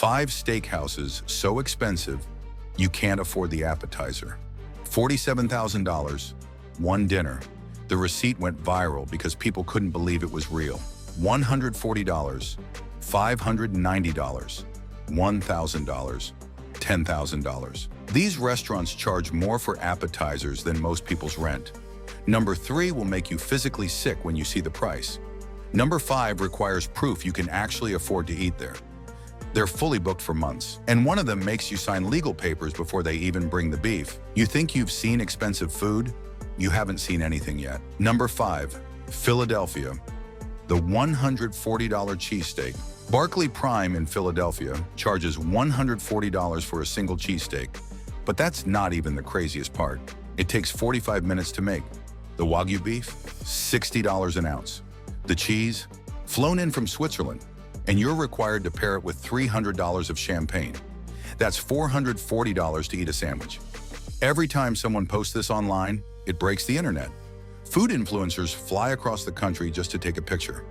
5 steakhouses so expensive you can't afford the appetizer. $47,000, one dinner. The receipt went viral because people couldn't believe it was real. $140, $590, $1,000, $10,000. These restaurants charge more for appetizers than most people's rent. Number 3 will make you physically sick when you see the price. Number 5 requires proof you can actually afford to eat there. They're fully booked for months, and one of them makes you sign legal papers before they even bring the beef. You think you've seen expensive food? You haven't seen anything yet. Number 5, Philadelphia. The $140 cheesesteak. Barclay Prime in Philadelphia charges $140 for a single cheesesteak. But that's not even the craziest part. It takes 45 minutes to make. The Wagyu beef, $60 an ounce. The cheese, flown in from Switzerland, and you're required to pair it with $300 of champagne. That's $440 to eat a sandwich. Every time someone posts this online, it breaks the internet. Food influencers fly across the country just to take a picture.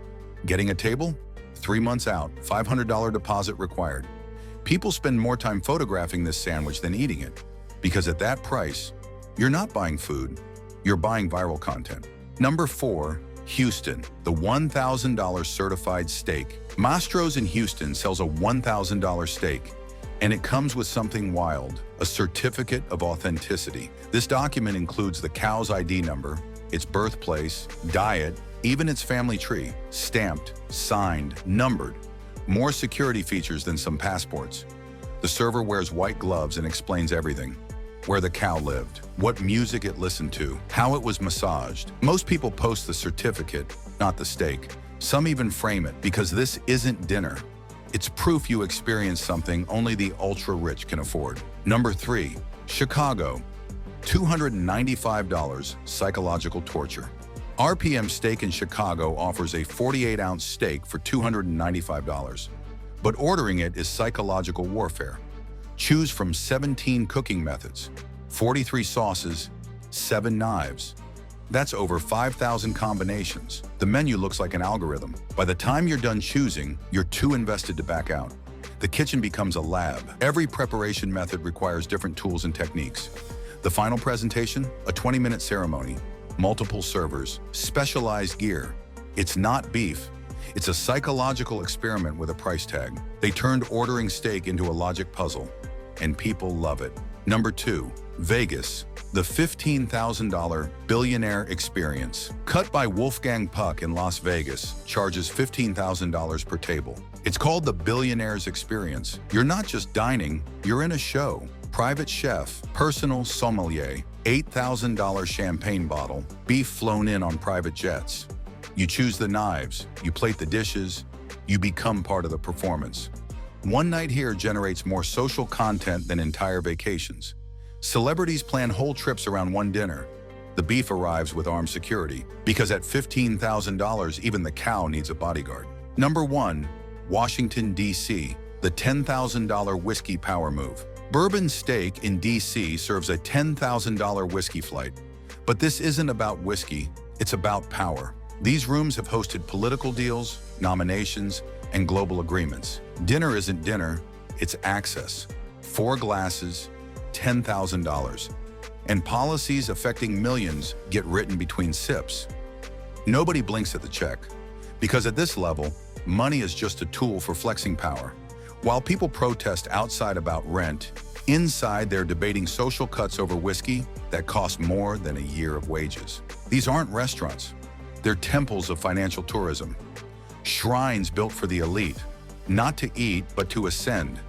Getting a table? 3 months out, $500 deposit required. People spend more time photographing this sandwich than eating it, because at that price, you're not buying food, you're buying viral content. Number 4, Houston, the $1,000 certified steak. Mastro's in Houston sells a $1,000 steak, and it comes with something wild, a certificate of authenticity. This document includes the cow's ID number, its birthplace, diet, even its family tree, stamped, signed, numbered. More security features than some passports. The server wears white gloves and explains everything. Where the cow lived, what music it listened to, how it was massaged. Most people post the certificate, not the steak. Some even frame it because this isn't dinner. It's proof you experienced something only the ultra-rich can afford. Number 3, Chicago. $295 psychological torture. RPM Steak in Chicago offers a 48-ounce steak for $295. But ordering it is psychological warfare. Choose from 17 cooking methods, 43 sauces, 7 knives. That's over 5,000 combinations. The menu looks like an algorithm. By the time you're done choosing, you're too invested to back out. The kitchen becomes a lab. Every preparation method requires different tools and techniques. The final presentation, a 20-minute ceremony, multiple servers, specialized gear. It's not beef. It's a psychological experiment with a price tag. They turned ordering steak into a logic puzzle, and people love it. Number 2, Vegas, the $15,000 billionaire experience. Cut by Wolfgang Puck in Las Vegas charges $15,000 per table. It's called the billionaire's experience. You're not just dining, you're in a show. Private chef, personal sommelier, $8,000 champagne bottle, beef flown in on private jets. You choose the knives, you plate the dishes, you become part of the performance. One night here generates more social content than entire vacations. Celebrities plan whole trips around one dinner. The beef arrives with armed security, because at $15,000, even the cow needs a bodyguard. Number 1, Washington, D.C., the $10,000 whiskey power move. Bourbon Steak in D.C. serves a $10,000 whiskey flight. But this isn't about whiskey, it's about power. These rooms have hosted political deals, nominations, and global agreements. Dinner isn't dinner, it's access. 4 glasses, $10,000. And policies affecting millions get written between sips. Nobody blinks at the check, because at this level, money is just a tool for flexing power. While people protest outside about rent, inside they're debating social cuts over whiskey that cost more than a year of wages. These aren't restaurants. They're temples of financial tourism. Shrines built for the elite, not to eat, but to ascend.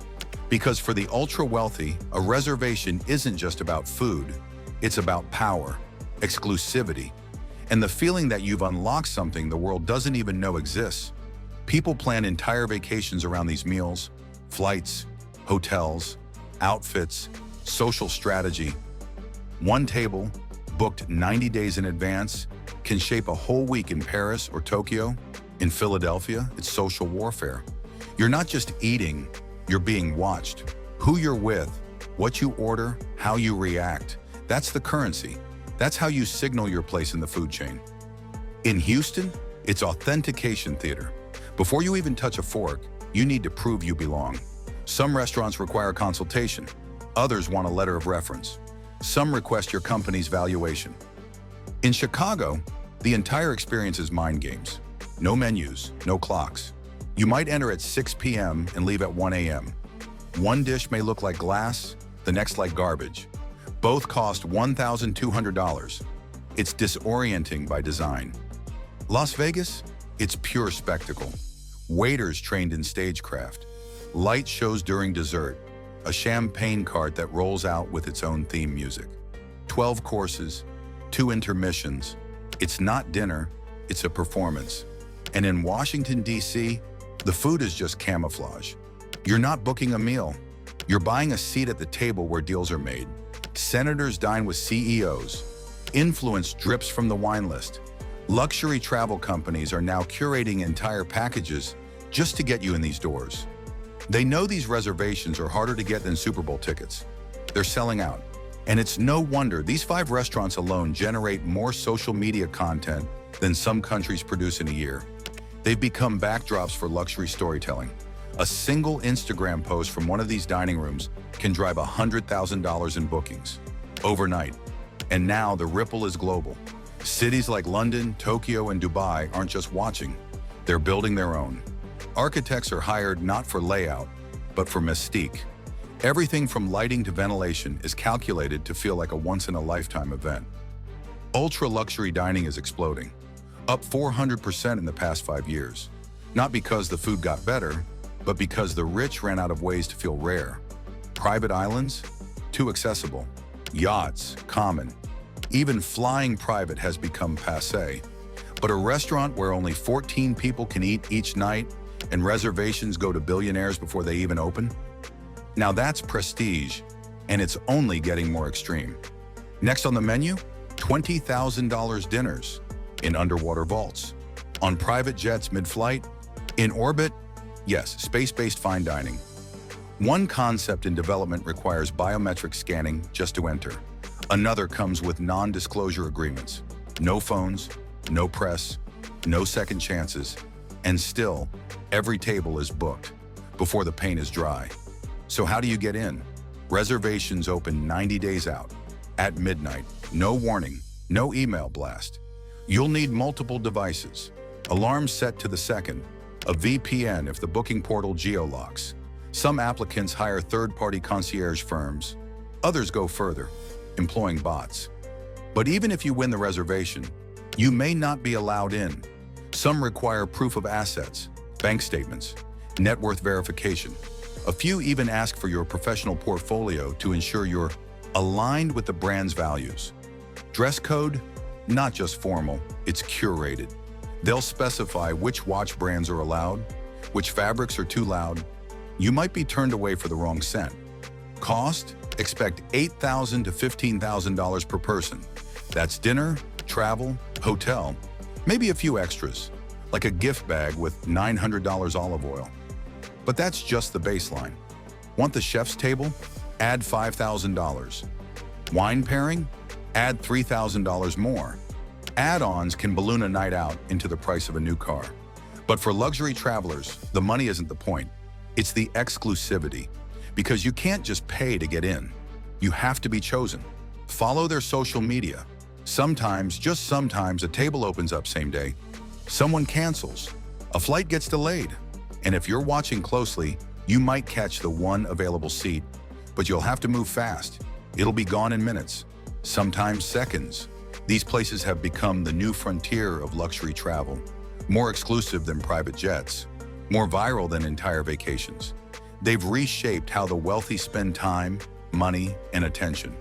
Because for the ultra-wealthy, a reservation isn't just about food. It's about power, exclusivity, and the feeling that you've unlocked something the world doesn't even know exists. People plan entire vacations around these meals, flights, hotels, outfits, social strategy. One table, booked 90 days in advance, can shape a whole week in Paris or Tokyo. In Philadelphia, it's social warfare. You're not just eating, you're being watched. Who you're with, what you order, how you react. That's the currency. That's how you signal your place in the food chain. In Houston, it's authentication theater. Before you even touch a fork, you need to prove you belong. Some restaurants require consultation. Others want a letter of reference. Some request your company's valuation. In Chicago, the entire experience is mind games. No menus, no clocks. You might enter at 6 p.m. and leave at 1 a.m. One dish may look like glass, the next like garbage. Both cost $1,200. It's disorienting by design. Las Vegas? It's pure spectacle. Waiters trained in stagecraft. Light shows during dessert. A champagne cart that rolls out with its own theme music. 12 courses, 2 intermissions. It's not dinner, it's a performance. And in Washington, D.C., the food is just camouflage. You're not booking a meal. You're buying a seat at the table where deals are made. Senators dine with CEOs. Influence drips from the wine list. Luxury travel companies are now curating entire packages just to get you in these doors. They know these reservations are harder to get than Super Bowl tickets. They're selling out. And it's no wonder these 5 restaurants alone generate more social media content than some countries produce in a year. They've become backdrops for luxury storytelling. A single Instagram post from one of these dining rooms can drive $100,000 in bookings overnight. And now the ripple is global. Cities like London, Tokyo, and Dubai aren't just watching, they're building their own. Architects are hired not for layout, but for mystique. Everything from lighting to ventilation is calculated to feel like a once-in-a-lifetime event. Ultra-luxury dining is exploding, up 400% in the past 5 years. Not because the food got better, but because the rich ran out of ways to feel rare. Private islands? Too accessible. Yachts? Common. Even flying private has become passé. But a restaurant where only 14 people can eat each night and reservations go to billionaires before they even open? Now that's prestige, and it's only getting more extreme. Next on the menu, $20,000 dinners in underwater vaults, on private jets mid-flight, in orbit, yes, space-based fine dining. One concept in development requires biometric scanning just to enter. Another comes with non-disclosure agreements. No phones, no press, no second chances, and still, every table is booked before the paint is dry. So how do you get in? Reservations open 90 days out, at midnight, no warning, no email blast. You'll need multiple devices, alarms set to the second, a VPN if the booking portal geolocks. Some applicants hire third-party concierge firms. Others go further, employing bots. But even if you win the reservation, you may not be allowed in. Some require proof of assets, bank statements, net worth verification. A few even ask for your professional portfolio to ensure you're aligned with the brand's values. Dress code? Not just formal, it's curated. They'll specify which watch brands are allowed, which fabrics are too loud. You might be turned away for the wrong scent. Cost? Expect $8,000 to $15,000 per person. That's dinner, travel, hotel, maybe a few extras, like a gift bag with $900 olive oil. But that's just the baseline. Want the chef's table? Add $5,000. Wine pairing? Add $3,000 more. Add-ons can balloon a night out into the price of a new car. But for luxury travelers, the money isn't the point. It's the exclusivity. Because you can't just pay to get in. You have to be chosen. Follow their social media. Sometimes, just sometimes, a table opens up same day. Someone cancels. A flight gets delayed. And if you're watching closely, you might catch the one available seat, but you'll have to move fast. It'll be gone in minutes, sometimes seconds. These places have become the new frontier of luxury travel, more exclusive than private jets, more viral than entire vacations. They've reshaped how the wealthy spend time, money, and attention.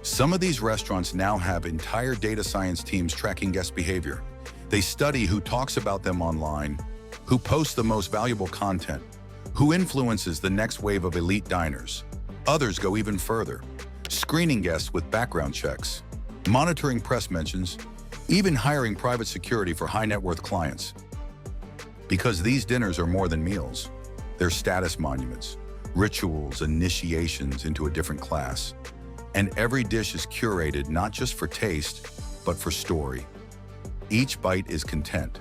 Some of these restaurants now have entire data science teams tracking guest behavior. They study who talks about them online, who posts the most valuable content, who influences the next wave of elite diners. Others go even further, screening guests with background checks, monitoring press mentions, even hiring private security for high net worth clients. Because these dinners are more than meals. They're status monuments, rituals, initiations into a different class. And every dish is curated not just for taste, but for story. Each bite is content.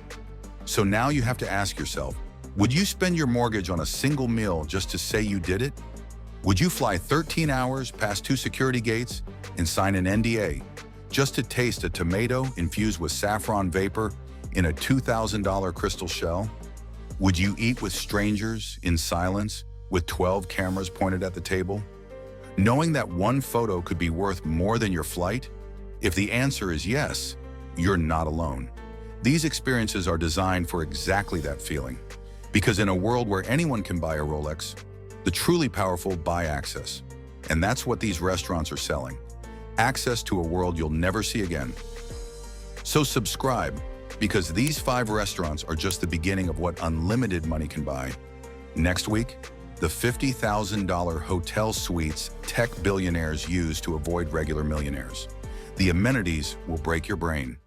So now you have to ask yourself, Would you spend your mortgage on a single meal just to say you did it? Would you fly 13 hours past 2 security gates and sign an NDA just to taste a tomato infused with saffron vapor in a $2,000 crystal shell? Would you eat with strangers in silence with 12 cameras pointed at the table? Knowing that one photo could be worth more than your flight? If the answer is yes, you're not alone. These experiences are designed for exactly that feeling. Because in a world where anyone can buy a Rolex, the truly powerful buy access. And that's what these restaurants are selling. Access to a world you'll never see again. So subscribe, because these 5 restaurants are just the beginning of what unlimited money can buy. Next week, the $50,000 hotel suites tech billionaires use to avoid regular millionaires. The amenities will break your brain.